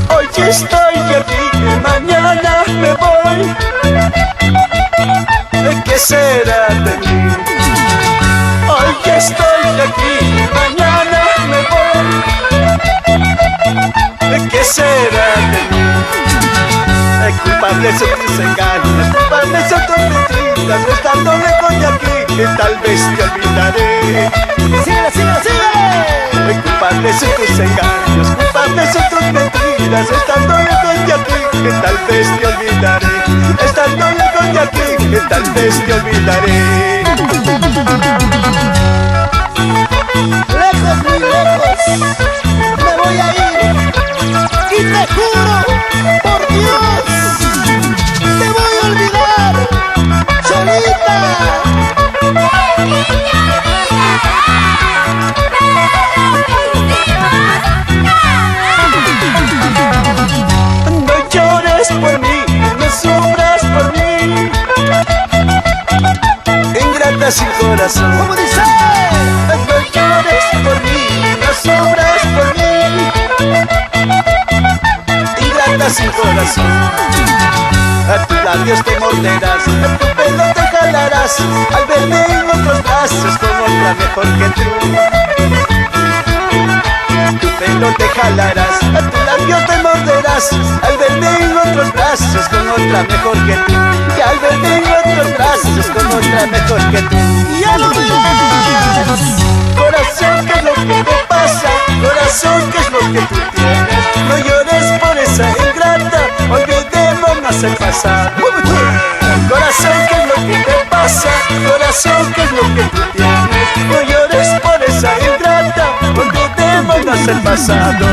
Hoy estoy aquí, mañana me voy. ¿Qué será de mí? Hoy estoy aquí, mañana me voy. ¿Qué será de mí? Culpables son tus engaños, culpables son tus mentiras. Estando lejos de aquí, que tal vez te olvidaré. ¡Síguele, síguele, síguele! Culpables son tus engaños, culpables son tus mentiras. Estando lejos de aquí, que tal vez te olvidaré. Estando lejos de aquí, que tal vez te olvidaré. Lejos, muy lejos, me voy a ir. Y te juro, por Dios, te voy a olvidar, Cholita. No llores por mí, no sufras por mí. Ingrata sin corazón. ¿Cómo dice? No llores por mí, no sufras por mí. Ingrata sin corazón. A tus labios te morderás, a tu pelo te jalarás. Al verme en otros brazos con otra mejor que tú. Tu pelo te jalarás, a tu labio te morderás. Al verme en otros brazos con otra mejor que tú. Y al verme en otros brazos con otra mejor que tú. ¡Ya lo verás! Corazón, ¿qué es lo que te pasa? Corazón, ¿qué es lo que tú tienes? No llores por esa ingrata, olvidémonos el pasado. Corazón, ¿qué es lo que te pasa? Corazón, ¿qué es lo que tú tienes? No llores por esa ingrata, olvidémonos el pasado.